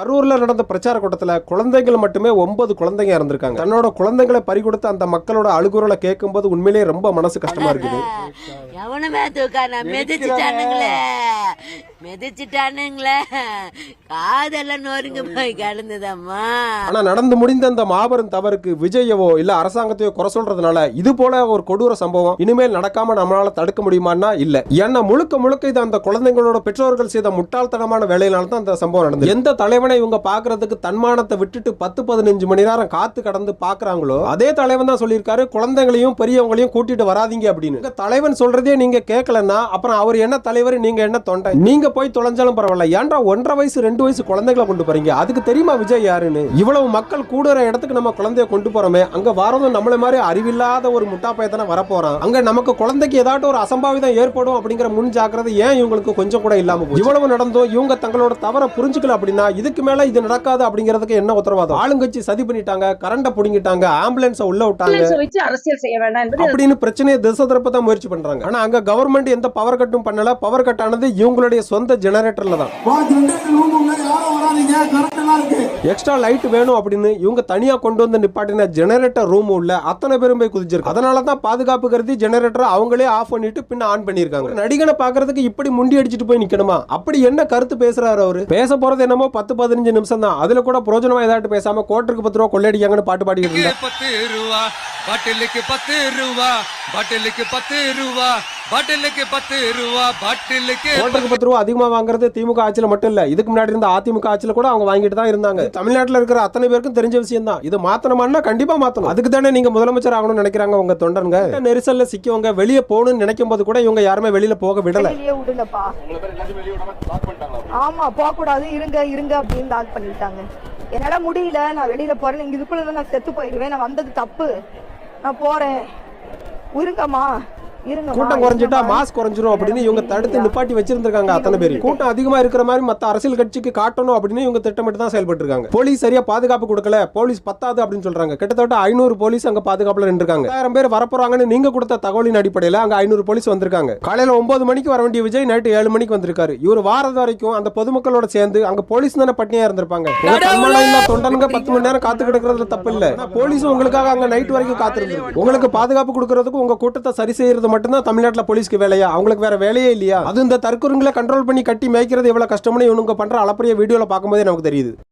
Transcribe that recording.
கரூர்ல நடந்த பிரச்சார கூட்டத்துல குழந்தைகள் மட்டுமே 9 குழந்தைங்க இறந்திருக்காங்க. தன்னோட குழந்தைகளை பறி கொடுத்து அந்த மக்களோட அழுகுறலை கேட்கும்போது உண்மையிலேயே ரொம்ப மனசு கஷ்டமா இருக்குது. எவனுமே தூக்கான மிதிச்சுட்டானுங்களே காதெல்லாம் நொறுங்க போய் கிடந்ததம்மா. ஆனா நடந்து முடிந்த அந்த மாபெரும் தவறுக்கு விஜயவோ இல்ல அரசாங்கத்தையோ குறை சொல்றதுனால இது போல ஒரு கொடூர சம்பவம் இனிமேல் நடக்காம நம்மளால தடுக்க முடியுமான்னா இல்ல. ஏன்னா முழுக்க இது அந்த குழந்தைங்களோட பெற்றோர்கள் செய்த முட்டாள்தனமான வேலையினால தான் அந்த சம்பவம் நடந்தது. எந்த தலைவனை இவங்க பாக்குறதுக்கு தன்மானத்தை விட்டுட்டு 10-15 மணி நேரம் காத்து கடந்து பாக்குறாங்களோ அதே தலைவன் தான் சொல்லியிருக்காரு குழந்தைகளையும் பெரியவங்களையும் கூட்டிட்டு வராதீங்க அப்படின்னு. தலைவன் சொல்றதே நீங்க கேட்கலன்னா அப்புறம் அவர் என்ன தலைவர் நீங்க என்ன தொண்டை? நீங்க போய் தொலைஞ்சாலும் பரவாயில்ல, ஏன்டா 1.5 வயசு 2 வயசு குழந்தைகளை கொண்டு போறீங்க? அதுக்கு தெரியுமா விஜய் யாருன்னு? இவ்வளவு மக்கள் கூடுற இடத்துக்கு நம்ம குழந்தைய கொண்டு போறோமே, அங்க வரதும் நம்மள மாதிரி அறிவில்லாத ஒரு முட்டாப்பையத்தான வரப்போறான். அங்க நமக்கு குழந்தைக்கு ஏதாட்டும் ஒரு அசம்பாவிதம் ஏற்படும் அப்படிங்கிற முன் ஜாக்கிரதை ஏன் இவங்களுக்கு கொஞ்சம் கூட இல்லாம போச்சு? இவ்வளவு நடந்தும் இவங்க தங்களோட தவற புரிஞ்சுக்கல அப்படின்னா இதுக்கு மேல இது நடக்காது அப்படிங்கிறதுக்கு என்ன உத்தரவாதம்? ஆளுங்கட்சி சதி பண்ணிட்டாங்க, கரண்ட புடிங்கிட்டாங்க, ஆம்புலன்ஸ் உள்ள விட்டாங்க, அரசியல் செய்ய வேண்டாம் அப்படின்னு பிரச்சனையை திசை திருப்ப தான் முயற்சி பண்றாங்க. ஆனா அங்க கவர்மெண்ட் எந்த பவர் கட்டும் பண்ணல. பவர் கட் ஆனது இவங்களுடைய சொந்த ஜெனரேட்டர்ல தான். எக்ஸ்ட்ரா லைட் வேணும் அப்படின்னு இவங்க தனியா கொண்டு வந்து நிப்பாட்டின ஜெனரேட்டர் ரூம் உள்ள அத்தனை பேரும் போய் குதிச்சிருக்கு. அதனால தான் பாதுகாப்பு கருதி ஜெனரேட்டர் அவங்களே ஆஃப் பண்ணிட்டு பின்ன ஆன் பண்ணிருக்காங்க. நடிகனை பாக்குறதுக்கு இப்படி முண்டி அடிச்சிட்டு போய் நிக்கணுமா? அப்படி என்ன கருத்து பேசுறாரு அவரு? பேச போறது என்னமோ 10-15 நிமிஷம் தான். அதுல கூட பிரயோஜனமா ஏதாட்டு பேசாம கோட்டருக்கு 10 ரூபா கொள்ளையடிக்காங்கன்னு பாட்டு பாடிக்கிட்டு இருந்தா. 10 ரூபா பாட்டிலுக்கு 10 ரூபா பாட்டிலுக்கு 10 ரூபா பாட்டிலுக்கு 10 ரூபா பாட்டிலுக்கு கோட்டருக்கு 10 ரூபா அதிகமா வாங்குறது திமுக ஆட்சியில மட்டும் இல்ல, இதுக்கு முன்னாடி இருந்த அதிமுக ஆட்சியில கூட அவங்க வாங்கிட்டு தான் இருந்தாங்க. தமிழ்நாட்டில் இருக்கிற அத்தனை பேருக்கும் தெரிஞ்ச விஷயம் தான். இது மாத்தணுமான்னா கண்டிப்பா மாத்தணும். அதுக்கு தானே நீங்க முதலமைச்சர் ஆகணும்னு நினைக்கிறாங்க உங்க தொண்டருங்க. நெரிசல்ல சிக்கவங்க வெளியே போகணும்னு நினைக்கும் போது கூட இவங்க யாருமே வெளியில போக விடல. ஆமா போக கூடாது, இருங்க அப்படின்னு லாக் பண்ணிட்டாங்க. என்னால முடியல, நான் வெளியில போறேன், இங்க இதுக்குள்ள நான் செத்து போயிடுவேன், நான் வந்தது தப்பு, நான் போறேன், இருங்கம்மா கூட்டம் குறைஞ்சிட்டா மாஸ் குறைஞ்சிரும் அப்படின்னு இவங்க தடுத்து நிப்பாட்டி வச்சிருந்திருக்காங்க. அத்தனை பேர் கூட்டம் அதிகமா இருக்கிற மாதிரி மத்த அரசியல் கட்சிக்கு காட்டணும் அப்படின்னு இவங்க திட்டமிட்டு தான் செயல்பட்டு இருக்காங்க. போலீஸ் சரியா பாதுகாப்பு கொடுக்கல, போலீஸ் பத்தாது அப்படின்னு சொல்றாங்க. கிட்டத்தட்ட 500 போலீஸ் அங்க பாதுகாப்புல நின்றுருக்காங்க. 1000 பேர் வரப்போறாங்கன்னு நீங்க கொடுத்த தகவலின் அடிப்படையில் அங்க 500 போலீஸ் வந்திருக்காங்க. காலையில 9 மணிக்கு வர வேண்டிய விஜய் நைட்டு 7 மணிக்கு வந்திருக்காரு. இவர் வாரது வரைக்கும் அந்த பொதுமக்களோட சேர்ந்து அங்க போலீஸ் தானே பட்டினியா இருந்திருப்பாங்க. தொண்டனுங்க 10 மணி நேரம் காத்து கிடக்குறதுல தப்பு இல்ல. போலீஸும் உங்களுக்காக அங்க நைட் வரைக்கும் காத்திருந்து உங்களுக்கு பாதுகாப்பு கொடுக்கறதுக்கு உங்க கூட்டத்தை சரி செய்யறது மட்டும்தான் தமிழ்நாட்டுல போலீஸ்க்கு வேலையா? அவங்களுக்கு வேற வேலையே இல்லையா? அது இந்த தற்கொலைகளை கண்ட்ரோல் பண்ணி கட்டி மேய்க்கிறது எவ்வளவு கஷ்டம்னு இவனுங்க பண்ற அளப்பரிய வீடியோல பார்க்கும்போதே நமக்கு தெரியுது.